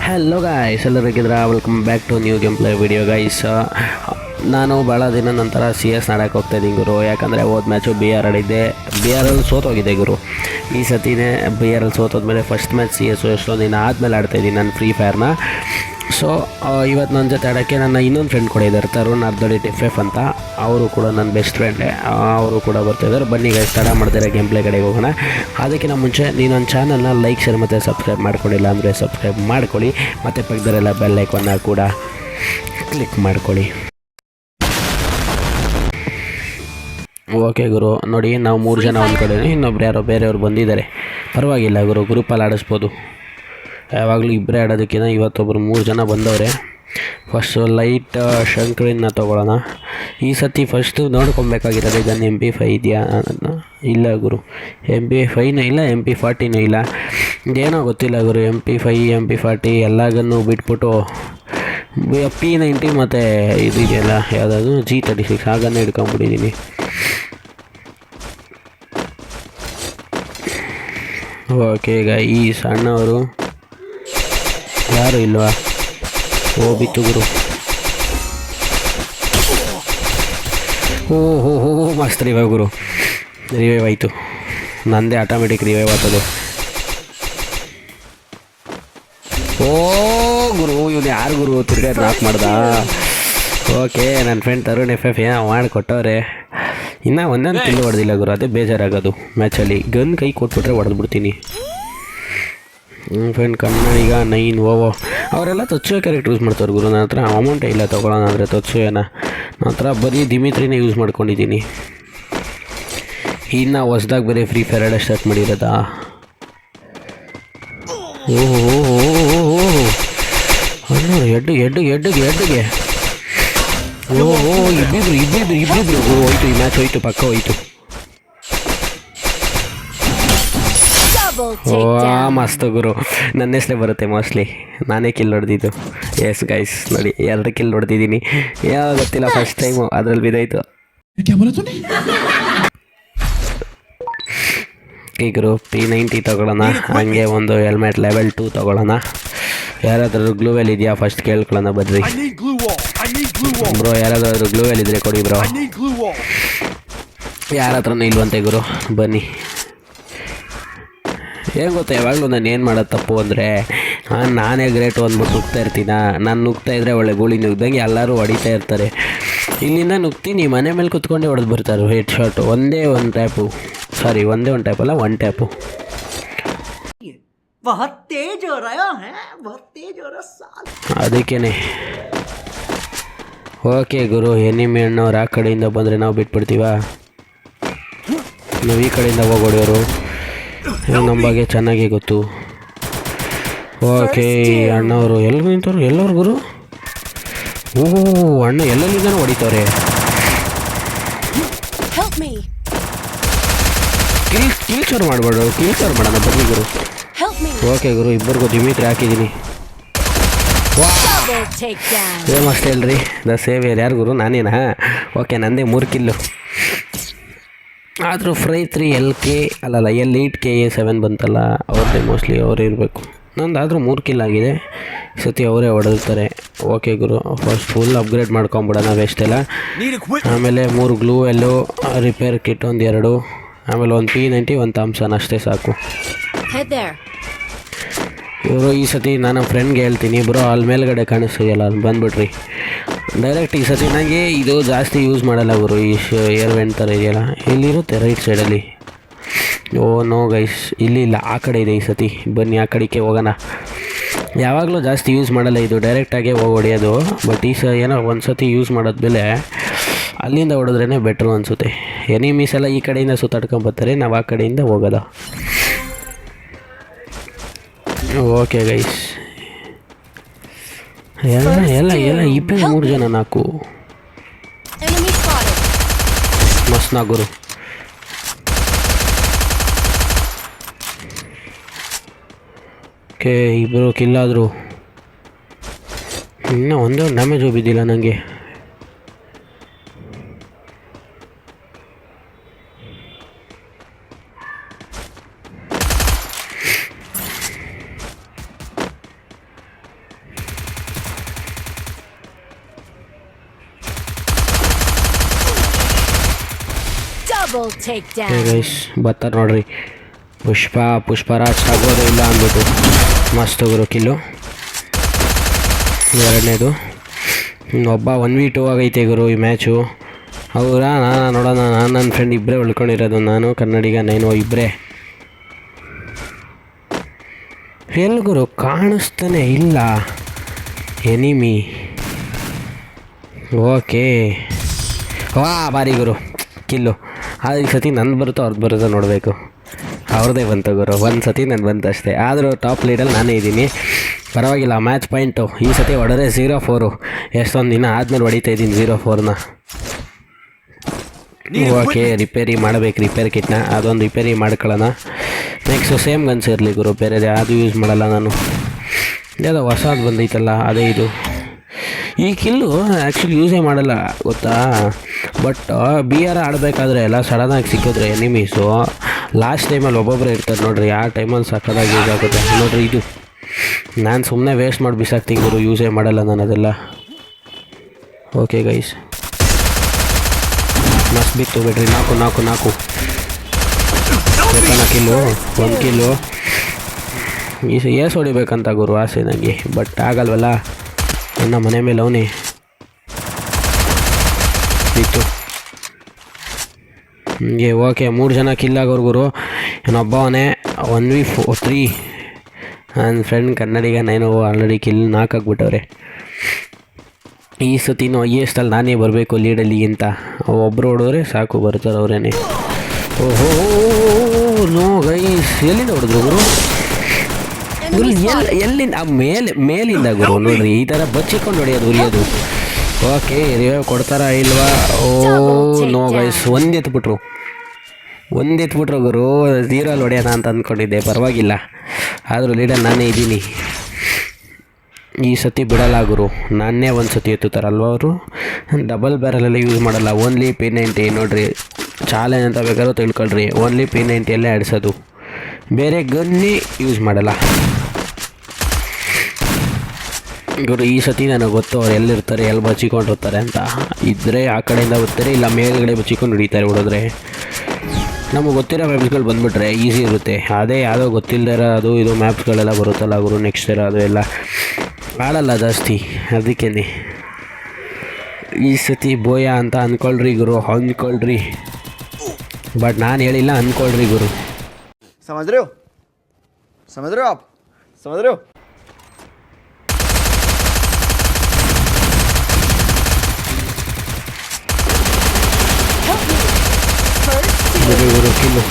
Hello guys, ಎಲ್ಲರಿಗಿದ್ರ welcome back to new game play video guys. ನಾನು ಭಾಳ ದಿನ ನಂತರ ಸಿ ಎಸ್ ಆಡೋಕ್ಕೆ ಹೋಗ್ತಾಯಿದ್ದೀನಿ ಗುರು. ಯಾಕಂದರೆ ಹೋದ ಮ್ಯಾಚು ಬಿ ಆರ್ ಆಡಿದ್ದೆ, ಬಿ ಆರಲ್ಲಿ ಸೋತೋಗಿದೆ ಗುರು. ಈ ಸತಿನೇ ಬಿ ಆರಲ್ಲಿ ಸೋತೋದ್ಮೇಲೆ ಫಸ್ಟ್ ಮ್ಯಾಚ್ ಸಿ ಎಸ್ ಎಷ್ಟೊಂದು ದಿನ ಆದಮೇಲೆ ಆಡ್ತಾಯಿದ್ದೀನಿ ನಾನು ಫ್ರೀ ಫೈರ್ನ. ಸೊ ಇವತ್ತು ನನ್ನ ಜೊತೆ ಆಡೋಕ್ಕೆ ನನ್ನ ಇನ್ನೊಂದು ಫ್ರೆಂಡ್ ಕೂಡ ಇದ್ದಾರೆ, ತರುಣ್ ಅರ್ಧಡಿ ಟಿಫೆಫ್ ಅಂತ. ಅವರು ಕೂಡ ನನ್ನ ಬೆಸ್ಟ್ ಫ್ರೆಂಡೇ, ಅವರು ಕೂಡ ಬರ್ತಾಯಿದ್ದಾರೆ. ಬನ್ನಿ ಗೈಸ್, ತಡ ಮಾಡ್ತಾರೆ ಗೇಮ್ ಪ್ಲೇ ಕಡೆಗೆ ಹೋಗೋಣ. ಅದಕ್ಕಿಂತ ಮುಂಚೆ ನೀವು ನನ್ನ ಚಾನಲ್ನ ಲೈಕ್ ಶೇರ್ ಮತ್ತು ಸಬ್ಸ್ಕ್ರೈಬ್ ಮಾಡ್ಕೊಂಡಿಲ್ಲ ಅಂದರೆ ಸಬ್ಸ್ಕ್ರೈಬ್ ಮಾಡ್ಕೊಳ್ಳಿ, ಮತ್ತು ಪಕ್ಕದಲ್ಲೆಲ್ಲ ಬೆಲ್ ಐಕಾನ್ನ ಕೂಡ ಕ್ಲಿಕ್ ಮಾಡ್ಕೊಳ್ಳಿ. ಓಕೆ ಗುರು, ನೋಡಿ ನಾವು 3 ಜನ ಒಂದು ಕಡೆ, ಇನ್ನೊಬ್ರು ಯಾರೋ ಬೇರೆಯವ್ರು ಬಂದಿದ್ದಾರೆ. ಪರವಾಗಿಲ್ಲ ಗುರು, ಗ್ರೂಪಲ್ಲಿ ಆಡಿಸ್ಬೋದು. ಯಾವಾಗಲೂ ಇಬ್ಬರೇ ಆಡೋದಕ್ಕಿಂತ ಇವತ್ತೊಬ್ಬರು 3 ಜನ ಬಂದವರೆ. ಫಸ್ಟು ಲೈಟ್ ಶಂಕರಿನ ತೊಗೊಳ್ಳೋಣ. ಈ ಸತಿ ಫಸ್ಟು ನೋಡ್ಕೊಬೇಕಾಗಿರೋದು ಇದನ್ನು MP5 ಇದೆಯಾ? ಇಲ್ಲ ಗುರು, MP5ನೂ ಇಲ್ಲ, MP40ನೂ ಇಲ್ಲ. ಏನೋ ಗೊತ್ತಿಲ್ಲ ಗುರು. MP5 MP40 ಎಲ್ಲಗನ್ನೂ ಬಿಟ್ಬಿಟ್ಟು P90 ಮತ್ತು ಇದೆಯಲ್ಲ ಯಾವುದಾದ್ರು G36 ಆಗನ್ನೇ ಹಿಡ್ಕೊಂಬಿಟ್ಟಿದ್ದೀನಿ. ಓಕೆ, ಈಗ ಈ ಸಣ್ಣವರು ಯಾರು ಇಲ್ವಾ? ಬಿತ್ತು ಗುರು. ಓಹೋ ಮಸ್ತ್ ರಿವೈವ್ ಗುರು, ರಿವೈವ್ ಆಯಿತು. ನಂದೇ ಆಟೋಮೆಟಿಕ್ ರಿವೈವ್ ಆಗ್ತದೆ. ಓ ಗುರು, ಇವನು ಯಾರು ಗುರು ತಿರ್ಗಾ ನಾಕ್ ಮಾಡ್ದ? ಓಕೆ, ನನ್ನ ಫ್ರೆಂಡ್ ತರುಣ್ FF ಏನೋ ಮಾಡಿಕೊಟ್ಟವ್ರೆ. ಇನ್ನೂ ಒಂದೊಂದು ಕಿಲ್ಲು ಹೊಡೆದಿಲ್ಲ ಗುರು, ಅದೇ ಬೇಜಾರಾಗೋದು ಮ್ಯಾಚಲ್ಲಿ. ಗನ್ ಕೈ ಕೊಟ್ಬಿಟ್ರೆ ಹೊಡೆದ್ಬಿಡ್ತೀನಿ. ಫ್ರೆಂಡ್ ಕನ್ನಡಿಗ 9 ಓವೋ ಅವರೆಲ್ಲ ತೊಚ್ಚುವೆ ಕ್ಯಾರೆಕ್ಟರ್ ಯೂಸ್ ಮಾಡ್ತಾರೆ ಗುರು. ನನ್ನ ಹತ್ರ ಅಮೌಂಟೇ ಇಲ್ಲ ತೊಗೊಳ್ಳೋಣ ಅಂದರೆ ತೊಚ್ಚುವೆನ. ನನ್ನ ಹತ್ರ ಬರೀ ದಿಮಿತ್ರಿನೇ ಯೂಸ್ ಮಾಡ್ಕೊಂಡಿದ್ದೀನಿ. ಇನ್ನು ಹೊಸ್ದಾಗಿ ಬರೀ ಫ್ರೀ ಫೈರ್ ಆಡೋ ಸ್ಟಾರ್ಟ್ ಮಾಡಿರೋದಾ? ಓಹೋ ಅನ್ನೋರು ಎಡ್ಡುಗೆ ಓಹೋ ಇಬ್ಬಿದ್ರು ಹೋಯ್ತು. ಈ ಮ್ಯಾಚ್ ಹೋಯ್ತು, ಪಕ್ಕ ಹೋಯ್ತು. ಮಸ್ತ್ ಗುರು, ನನ್ನ ಹೆಸರೇ ಬರುತ್ತೆ ಮೋಸ್ಟ್ಲಿ. ನಾನೇ ಕಿಲ್ ಹೊಡೆದಿದ್ದು. ಎಸ್ ಗೈಸ್, ನೋಡಿ 2 ಕಿಲ್ ಹೊಡೆದಿದ್ದೀನಿ. ಯಾವ ಗೊತ್ತಿಲ್ಲ, ಫಸ್ಟ್ ಟೈಮು ಅದ್ರಲ್ಲಿ ಬಿದ್ದೋಯ್ತು. ಈ ಗುರು P90 ತೊಗೊಳ್ಳೋಣ, ಹಂಗೆ ಒಂದು ಹೆಲ್ಮೆಟ್ ಲೆವೆಲ್ 2 ತೊಗೊಳ್ಳೋಣ. ಯಾರಾದ್ರೂ ಗ್ಲೂವೆಲ್ ಇದೆಯಾ ಫಸ್ಟ್ ಕೇಳ್ಕೊಳ್ಳೋಣ ಬರ್ರಿ ಬ್ರೋ. ಯಾರಾದ್ರೂ ಗ್ಲೂವೆಲ್ ಇದ್ರೆ ಕೊಡಿ ಬ್ರೋ. ಯಾರ ಹತ್ರನೂ ಇಲ್ವಂತೆ ಗುರು. ಬನ್ನಿ. ಏನು ಗೊತ್ತಾ, ಯಾವಾಗಲೂ ನಾನು ಏನು ಮಾಡೋದು ತಪ್ಪು ಅಂದರೆ, ನಾನೇ ಗ್ರೇಟು ಅಂದ್ಬಿಟ್ಟು ನುಗ್ತಾ ಇರ್ತೀನ. ನಾನು ನುಗ್ತಾ ಇದ್ದರೆ ಒಳ್ಳೆ ಗೋಳಿ ನುಗ್ದಂಗೆ ಎಲ್ಲರೂ ಹೊಡಿತಾ ಇರ್ತಾರೆ. ಇಲ್ಲಿಂದ ನುಗ್ತೀನಿ, ಮನೆ ಮೇಲೆ ಕುತ್ಕೊಂಡೇ ಹೊಡೆದು ಬರ್ತಾರೆ ಹೆಡ್ ಶಾಟು. ಒಂದೇ ಒಂದು ಟ್ಯಾಪು ಅಲ್ಲ, 1 ಟ್ಯಾಪು. ಅದಕ್ಕೇನೆ. ಓಕೆ ಗುರು, ಎನಿಮಿ ಅಣ್ಣವ್ರು ಆ ಕಡೆಯಿಂದ ಬಂದರೆ ನಾವು ಬಿಟ್ಬಿಡ್ತೀವ? ನಾವು ಈ ಕಡೆಯಿಂದ ಹೋಗೋಡಿಯವರು ನಮ್ಮ ಬಗ್ಗೆ ಚೆನ್ನಾಗಿ ಗೊತ್ತು. ಓಕೆ, ಅಣ್ಣವರು ಎಲ್ಲಿ ನಿಂತವ್ರು? ಎಲ್ಲವ್ರು ಗುರು? ಓಹೋ, ಅಣ್ಣ ಎಲ್ಲೆಲ್ಲಿಂದನೂ ಹೊಡಿತವ್ರೆ. ಕಿಲ್ಚರ್ ಮಾಡಬೇಡ, ಕಿಲ್ಚರ್ ಮಾಡೋಣ ಬನ್ನಿ ಗುರು. ಓಕೆ ಗುರು, ಇಬ್ಬರಿಗೂ ದಿಮಿತ್ರಿ ಹಾಕಿದ್ದೀನಿ. ಮಸ್ತ್ ಹೇಳ್ರಿ, ದ ಸೇವಿಯರ್ ಯಾರು ಗುರು? ನಾನೇನಾ? ಓಕೆ, ನಂದೇ 3 ಕಿಲ್ಲು. ಆದರೂ ಫ್ರೈ 3 L8 KA7 ಬಂತಲ್ಲ, ಅವ್ರದ್ದೇ ಮೋಸ್ಟ್ಲಿ ಅವರೇ ಇರಬೇಕು. ನಂದಾದರೂ 3 ಕಿಲ್ ಆಗಿದೆ. ಈ ಸತಿ ಅವರೇ ಹೊಡೆದಿರ್ತಾರೆ. ಓಕೆ ಗುರು, ಫಸ್ಟ್ ಫುಲ್ ಅಪ್ಗ್ರೇಡ್ ಮಾಡ್ಕೊಂಬಿಡೋಣ ವೇಸ್ಟೆಲ್ಲ. ಆಮೇಲೆ 3 ಗ್ಲೂವೆಲ್ಲು, ರಿಪೇರ್ ಕಿಟ್ 1 2, ಆಮೇಲೆ 1 P90, 1 ಥಾಮ್ಸನ್, ಅಷ್ಟೇ ಸಾಕು. ಇವರು ಈ ಸತಿ ನಾನು ಫ್ರೆಂಡ್ಗೆ ಹೇಳ್ತೀನಿ, ಬ್ರೋ ಅಲ್ಲಿ ಮೇಲ್ಗಡೆ ಕಾಣಿಸ್ತೀಯಲ್ಲ ಅಲ್ಲಿ ಬಂದುಬಿಟ್ರಿ ಡೈರೆಕ್ಟ್. ಈ ಸತಿ ನನಗೆ ಇದು ಜಾಸ್ತಿ ಯೂಸ್ ಮಾಡಲ್ಲ ಗುರು, ಈ ಏರ್ ವೆಂಟ್ ಥರ ಇದೆಯಲ್ಲ, ಇಲ್ಲಿರುತ್ತೆ ರೈಟ್ ಸೈಡಲ್ಲಿ. ಓ ನೋ ಗೈಸ್, ಇಲ್ಲ, ಆ ಕಡೆ ಇದೆ ಈ ಸತಿ. ಬನ್ನಿ ಆ ಕಡೆಗೆ ಹೋಗೋಣ. ಯಾವಾಗಲೂ ಜಾಸ್ತಿ ಯೂಸ್ ಮಾಡಲ್ಲ ಇದು, ಡೈರೆಕ್ಟಾಗೇ ಹೋಗಿ ಹೊಡೆಯೋದು. ಬಟ್ ಈ ಏನೋ ಒಂದು ಸತಿ ಯೂಸ್ ಮಾಡೋದ್ಮೇಲೆ ಅಲ್ಲಿಂದ ಹೊಡೆದ್ರೇ ಬೆಟ್ರು ಅನಿಸುತ್ತೆ. ಎನಿಮೀಸ್ ಎಲ್ಲ ಈ ಕಡೆಯಿಂದ ಸುತ್ತಾಡ್ಕೊಂಬರ್ತಾರೆ, ನಾವು ಆ ಕಡೆಯಿಂದ ಹೋಗೋದ. ಓಕೆ ಗೈಸ್, ಎಲ್ಲ ಇಬ್ಬರು 3 ಜನ 4 ಮಸ್ತ್ ಗುರು. ಓಕೆ, ಇಬ್ಬರು ಕಿಲ್ಲಾದರು. ಇನ್ನೂ ಒಂದೇ ಡ್ಯಾಮೇಜ್ ಬಿದ್ದಿಲ್ಲ ನನಗೆ. Double takedown. ಗೈಸ್ ಬರ್ತಾರೆ ನೋಡ್ರಿ. ಪುಷ್ಪರಾಜ್ ಆಗೋದೇ ಇಲ್ಲ ಅಂದ್ಬಿಟ್ಟು ಮಸ್ತ್ ಗುರು ಕಿಲ್ಲು. ಎರಡನೇದು ಒಬ್ಬ 1v2 ಆಗೈತೆ ಗುರು ಈ ಮ್ಯಾಚು. ಅವರಾ ನೋಡೋಣ, ನಾನು ನನ್ನ ಫ್ರೆಂಡ್ ಇಬ್ಬರೇ ಉಳ್ಕೊಂಡಿರೋದು, ನಾನು ಕನ್ನಡಿಗ ನೈನು ಇಬ್ಬರೇ. ಎಲ್ಲಿ ಗುರು ಕಾಣಿಸ್ತಾನೆ ಇಲ್ಲ ಎನಿಮಿ. ಓಕೆ ಬಾರಿ ಗುರು ಕಿಲ್ಲು. ಆದರೆ ಈ ಸತಿ ನಂದು ಬರುತ್ತೋ ಅವ್ರದ್ದು ಬರುತ್ತೋ ನೋಡಬೇಕು. ಅವ್ರದ್ದೇ ಬಂತು ಗುರು, ಒಂದು ಸತಿ ನಾನು ಬಂತು ಅಷ್ಟೇ. ಆದರೂ ಟಾಪ್ ಲೀಡಲ್ಲಿ ನಾನೇ ಇದ್ದೀನಿ, ಪರವಾಗಿಲ್ಲ. ಮ್ಯಾಚ್ ಪಾಯಿಂಟು ಈ ಸತಿ ಹೊಡೆದ್ರೆ 0-4. ಎಷ್ಟೊಂದು ದಿನ ಆದಮೇಲೆ ಹೊಡಿತಾ ಇದ್ದೀನಿ 0-4ನ. ಓಕೆ ರಿಪೇರಿ ಮಾಡಬೇಕು, ರಿಪೇರಿ ಕಿಟ್ನ ಅದೊಂದು ರಿಪೇರಿ ಮಾಡ್ಕೊಳ್ಳೋಣ. ನೆಕ್ಸ್ಟು ಸೇಮ್ ಗನ್ಸ್ ಇರಲಿ ಗುರು, ಬೇರೆ ಅದು ಯೂಸ್ ಮಾಡಲ್ಲ ನಾನು. ಯಾವುದೋ ಹೊಸದು ಬಂದೈತಲ್ಲ ಅದೇ ಇದು. ಈ ಕಿಲ್ಲು ಆ್ಯಕ್ಚುಲಿ ಯೂಸೇ ಮಾಡಲ್ಲ ಗೊತ್ತಾ, ಬಟ್ BR ಆಡಬೇಕಾದ್ರೆ ಎಲ್ಲ ಸಡನ್ನಾಗಿ ಸಿಕ್ಕಿದ್ರೆ ಎನಿಮೀಸು ಲಾಸ್ಟ್ ಟೈಮಲ್ಲಿ ಒಬ್ಬೊಬ್ಬರೇ ಇರ್ತಾರೆ ನೋಡ್ರಿ, ಆ ಟೈಮಲ್ಲಿ ಸಕ್ಕತ್ತಾಗಿ ಯೂಸ್ ಆಗುತ್ತೆ ನೋಡ್ರಿ. ಇದು ನಾನು ಸುಮ್ಮನೆ ವೇಸ್ಟ್ ಮಾಡಿ ಬಿಸಾಕ್ತೀನಿ ಗುರು, ಯೂಸೇ ಮಾಡಲ್ಲ ನಾನು ಅದೆಲ್ಲ. ಓಕೆ ಗೈಸ್ ಮಸ್ತ್ ಬಿತ್ತು ಬಿಡ್ರಿ. ನಾಲ್ಕು ಕಿಲ್ಲು, 1 ಕಿಲ್ಲು. ಏಸ್ ಹೊಡಿಬೇಕಂತ ಗುರು ಆಸೆ ನನಗೆ, ಬಟ್ ಆಗಲ್ವಲ್ಲ. ನನ್ನ ಮನೆ ಮೇಲೆ ಅವನೇ ಇತ್ತು. ಹೀಗೆ ಓಕೆ 3 ಜನ ಕಿಲ್ ಆಗೋರು ಗುರು. ಇನ್ನೊಬ್ಬವನೇ 1v3. ನನ್ನ ಫ್ರೆಂಡ್ ಕನ್ನಡಿಗ ನೈನು ಆಲ್ರೆಡಿ ಕಿಲ್ 4 ಆಗಿಬಿಟ್ಟವ್ರೆ. ಈ ಸತಿನೂ ಎಷ್ಟಲ್ಲಿ ನಾನೇ ಬರಬೇಕು ಲೀಡಲ್ಲಿ ಅಂತ. ಒಬ್ಬರು ಹೊಡೆದ್ರೆ ಸಾಕು, ಬರ್ತಾರೆ ಅವರೇನೆ. ಓಹೋ ನೋ ಗೈಸ್, ಎಲ್ಲಿಂದ ಹೊಡೆದ್ರು ಗುರು? ಎಲ್ಲಿಂದ? ಮೇಲಿಂದ ಗುರು ನೋಡ್ರಿ, ಈ ಥರ ಬಚ್ಚಿಕೊಂಡು ಹೊಡಿಯೋದು. ಓಕೆ ರಿವೈವ್ ಕೊಡ್ತಾರಾ ಇಲ್ವಾ? ಓ ನೋ ಗೈಸ್, ಒಂದು ಎತ್ಬಿಟ್ರು ಗುರು. 0 ಹೊಡೆಯೋಣ ಅಂತ ಅಂದ್ಕೊಂಡಿದ್ದೆ, ಪರವಾಗಿಲ್ಲ. ಆದರೂ ಲೀಡಲ್ಲಿ ನಾನೇ ಇದ್ದೀನಿ. ಈ ಸತಿ ಬಿಡಲ್ಲ ಗುರು, ನಾನೇ ಒಂದು ಸತಿ ಎತ್ತುತ್ತಾರಲ್ವ ಅವರು. ಡಬಲ್ ಬ್ಯಾರಲೆಲ್ಲ ಯೂಸ್ ಮಾಡಲ್ಲ, ಓನ್ಲಿ P90 ನೋಡ್ರಿ. ಚಾಲೆಂಜ್ ಅಂತ ಬೇಕಾದ್ರೂ ತಿಳ್ಕೊಳ್ರಿ, ಓನ್ಲಿ P90ಯಲ್ಲೇ ಆಡಿಸೋದು, ಬೇರೆ ಗನ್ನೇ ಯೂಸ್ ಮಾಡಲ್ಲ ಗುರು. ಈ ಸತಿ ನನಗೆ ಗೊತ್ತು ಅವ್ರು ಎಲ್ಲಿರ್ತಾರೆ, ಎಲ್ಲಿ ಬಚ್ಚಿಕೊಂಡಿರ್ತಾರೆ ಅಂತ. ಇದ್ದರೆ ಆ ಕಡೆಯಿಂದ ಬರ್ತಾರೆ, ಇಲ್ಲ ಮೇಲ್ಗಡೆ ಬಚ್ಚಿಕೊಂಡು ಹಿಡಿತಾರೆ ಹೊಡೆದ್ರೆ. ನಮಗೆ ಗೊತ್ತಿರೋ ಮ್ಯಾಪ್ಸ್ಗಳು ಬಂದುಬಿಟ್ರೆ ಈಸಿ ಇರುತ್ತೆ. ಅದೇ ಯಾವುದೋ ಗೊತ್ತಿಲ್ಲದಿರೋ ಅದು ಇದು ಮ್ಯಾಪ್ಸ್ಗಳೆಲ್ಲ ಬರುತ್ತಲ್ಲ ಗುರು, ನೆಕ್ಸ್ಟ್ ಇರೋ ಅದು ಎಲ್ಲ ಆಡಲ್ಲ ಜಾಸ್ತಿ. ಅದಕ್ಕೇ ಈ ಸತಿ ಬೋಯ ಅಂತ ಅಂದ್ಕೊಳ್ರಿ ಗುರು, ಅಂದ್ಕೊಳ್ರಿ. ಬಟ್ ನಾನು ಹೇಳಿಲ್ಲ, ಅಂದ್ಕೊಳ್ರಿ ಗುರು. समझ रहे हो आप? समझ रहे हो? ಗುರು ಕಿಲ್ಲು.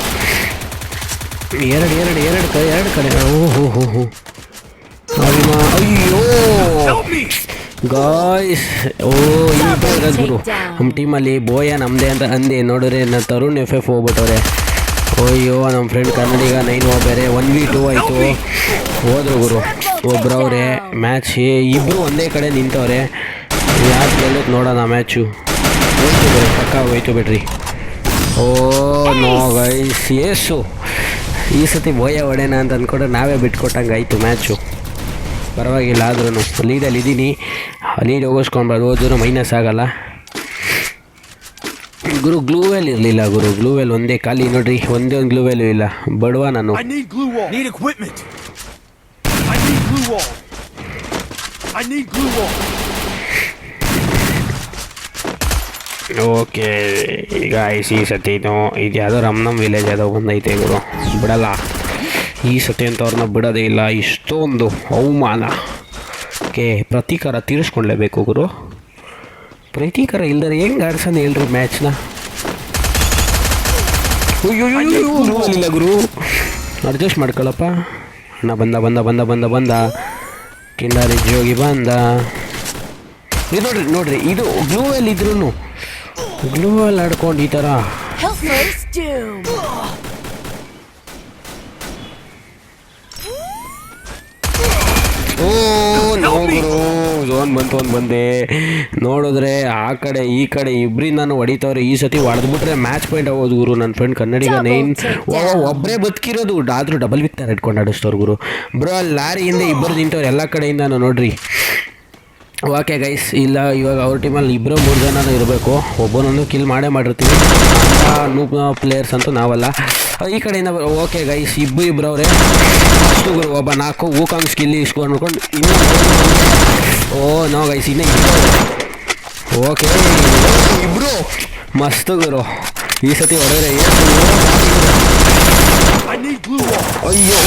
ಎರಡು ಕಡೆ. ಓಹೋ ಅಯ್ಯೋ ಗಾಯ್ಸ್. ಇರೋದು ಗುರು ನಮ್ಮ ಟೀಮಲ್ಲಿ. ಬೋಯ ನಮ್ಮದೇ ಅಂತ ಅಂದೆ, ನೋಡಿದ್ರೆ ನಾನು ತರುಣ್ FF ಹೋಗ್ಬಿಟ್ಟವ್ರೆ. ಅಯ್ಯೋ ನಮ್ಮ ಫ್ರೆಂಡ್ ಕನ್ನಡಿಗ 9 ಬೇರೆ 1v2 ಆಯಿತು, ಹೋದ್ರು ಗುರು. ಒಬ್ಬರವ್ರೆ ಮ್ಯಾಚ್, ಇಬ್ಬರು ಒಂದೇ ಕಡೆ ನಿಂತವ್ರೆ. ಯಾರು ಗೆಲ್ಲೋದು ನೋಡೋಣ ಮ್ಯಾಚು. ಹೋಯ್ತು ಬಿಡಿ, ಪಕ್ಕ ಹೋಯ್ತು ಬಿಡ್ರಿ. ಓ ನೋ ಗೈಸ್, ಏಸು ಈ ಸತಿ ಬೋಯ ಹೊಡೆನ ಅಂತ ಅಂದ್ಕೊಂಡ್ರೆ ನಾವೇ ಬಿಟ್ಕೊಟ್ಟಂಗೆ ಆಯಿತು ಮ್ಯಾಚು. ಪರವಾಗಿಲ್ಲ, ಆದ್ರೂ ಲೀಡಲ್ಲಿ ಇದ್ದೀನಿ. ಲೀಡ್ ಹೋಗಿಸ್ಕೊಂಡ್ಬಾರ್ದು, ಹೋದ್ರೂ ಮೈನಸ್ ಆಗಲ್ಲ ಗುರು. ಗ್ಲೂವೆಲ್ ಇರಲಿಲ್ಲ ಗುರು, ಗ್ಲೂವೆಲ್ ಒಂದೇ ಖಾಲಿ ನೋಡ್ರಿ, ಒಂದೇ ಒಂದು ಗ್ಲೂವೆಲ್ಲೂ ಇಲ್ಲ. ಬಡವ ನಾನು. ಓಕೆ ಈಗ ಈ ಸತಿನು ಇದು ಯಾವುದೋ ರಮ್ನಮ್ ವಿಲೇಜ್ ಯಾವುದೋ ಬಂದೈತೆ ಗುರು, ಬಿಡಲ್ಲ ಈ ಸತಿ ಅಂತ ಅವ್ರನ್ನ ಬಿಡೋದೇ ಇಲ್ಲ. ಇಷ್ಟೊಂದು ಅವಮಾನ. ಓಕೆ ಪ್ರತೀಕಾರ ತೀರಿಸ್ಕೊಳ್ಲೇಬೇಕು ಗುರು. ಪ್ರತೀಕಾರ ಇಲ್ದರೆ ಹೆಂಗೆ ಆಡ್ಸೋಣ ಹೇಳ್ರಿ ಮ್ಯಾಚ್ನ? ಇಲ್ಲ ಗುರು, ಅಡ್ಜಸ್ಟ್ ಮಾಡ್ಕೊಳ್ಳಪ್ಪ. ಅಣ್ಣ ಬಂದ ಕಿಂಡಾರಿ ಜೋಗಿ ಬಂದ. ಇದು ನೋಡ್ರಿ ಇದು ಗ್ಲೂವಲ್ಲಿ ಇದ್ರೂ ಗ್ಲೂವಲ್ಲಿ ಆಡ್ಕೊಂಡು ಈ ಥರ. ಓ ನೋ ಗುರು, ಝೋನ್ ಬಂತು ಒಂದು ಬಂದೆ. ನೋಡಿದ್ರೆ ಆ ಕಡೆ ಈ ಕಡೆ ಇಬ್ಬರಿಂದಾನು ಹೊಡಿತವ್ರೆ. ಈ ಸತಿ ಹೊಡೆದ್ಬಿಟ್ರೆ ಮ್ಯಾಚ್ ಪಾಯಿಂಟ್ ಆಗೋದು ಗುರು. ನನ್ನ ಫ್ರೆಂಡ್ ಕನ್ನಡಿಗ 9 ಒಬ್ಬರೇ ಬದುಕಿರೋದು, ಆದರೂ ಡಬಲ್ ವಿಕ್ಟರ್ ಇಟ್ಕೊಂಡು ಆಡಿಸ್ತವ್ರು ಗುರು. ಬ್ರೋ ಲಾರಿಯಿಂದ ಇಬ್ಬರು ನಿಂತವ್ರು ಎಲ್ಲ ಕಡೆಯಿಂದಾನು ನೋಡ್ರಿ. ಓಕೆ ಗೈಸ್, ಇಲ್ಲ ಇವಾಗ ಅವ್ರ ಟೀಮಲ್ಲಿ 2-3 ಜನನೂ ಇರಬೇಕು, ಒಬ್ಬನನ್ನು ಕಿಲ್ ಮಾಡಿರ್ತೀವಿ. ನೂಬ್ ಪ್ಲೇಯರ್ಸ್ ಅಂತೂ ನಾವಲ್ಲ. ಈ ಕಡೆಯಿಂದ ಓಕೆ ಗೈಸ್, ಇಬ್ಬರು ಅವರೇ. ಅಷ್ಟು ಒಬ್ಬ 4 ಊಕಾಂಗ್ ಸ್ಕಿಲ್ ಇಸ್ಕೊಂಡು ನೋಡ್ಕೊಂಡು ನೋ ಗೈಸ್, ಇನ್ನೇ ಓಕೆ ಇಬ್ಬರು ಮಸ್ತ್ ಗುರು. ಈ ಸತಿ ಹೊಡೆದ್ರೆ ಅಯ್ಯೋ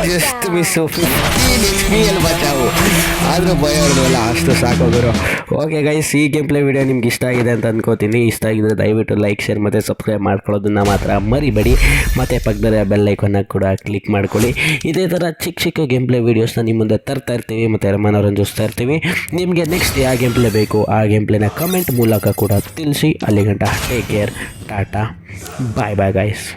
ಜಸ್ಟ್ ಮಿಸ್ಸು. 15 HP ಬಚಾವು, ಆದರೂ ಭಯ ಹೊಡೆದಲ್ಲ, ಅಷ್ಟು ಸಾಕೋಗಿರೋ. ಓಕೆ ಗೈಸ್, ಈ ಗೇಮ್ ಪ್ಲೇ ವಿಡಿಯೋ ನಿಮ್ಗೆ ಇಷ್ಟ ಆಗಿದೆ ಅಂತ ಅಂದ್ಕೋತೀನಿ. ಇಷ್ಟ ಆಗಿದ್ರೆ ದಯವಿಟ್ಟು ಲೈಕ್, ಶೇರ್ ಮತ್ತು ಸಬ್ಸ್ಕ್ರೈಬ್ ಮಾಡ್ಕೊಳ್ಳೋದನ್ನು ಮಾತ್ರ ಮರಿಬೇಡಿ. ಮತ್ತು ಪಕ್ಕದಲ್ಲಿ ಬೆಲ್ ಐಕನ್ನ ಕೂಡ ಕ್ಲಿಕ್ ಮಾಡ್ಕೊಳ್ಳಿ. ಇದೇ ಥರ ಚಿಕ್ಕ ಗೇಮ್ ಪ್ಲೇ ವೀಡಿಯೋಸ್ನ ನಿಮ್ಮ ಮುಂದೆ ತರ್ತಾ ಇರ್ತೀವಿ ಮತ್ತು ಮನೋರಂಜಿಸ್ತಾ ಇರ್ತೀವಿ. ನಿಮಗೆ ನೆಕ್ಸ್ಟ್ ಯಾವ ಗೇಮ್ ಪ್ಲೇ ಬೇಕು ಆ ಗೇಮ್ ಪ್ಲೇನ ಕಮೆಂಟ್ ಮೂಲಕ ಕೂಡ ತಿಳಿಸಿ. ಅಲ್ಲಿಗಂಟ ಟೇಕ್ ಕೇರ್, ಟಾಟಾ, ಬಾಯ್ ಬಾಯ್ ಗೈಸ್.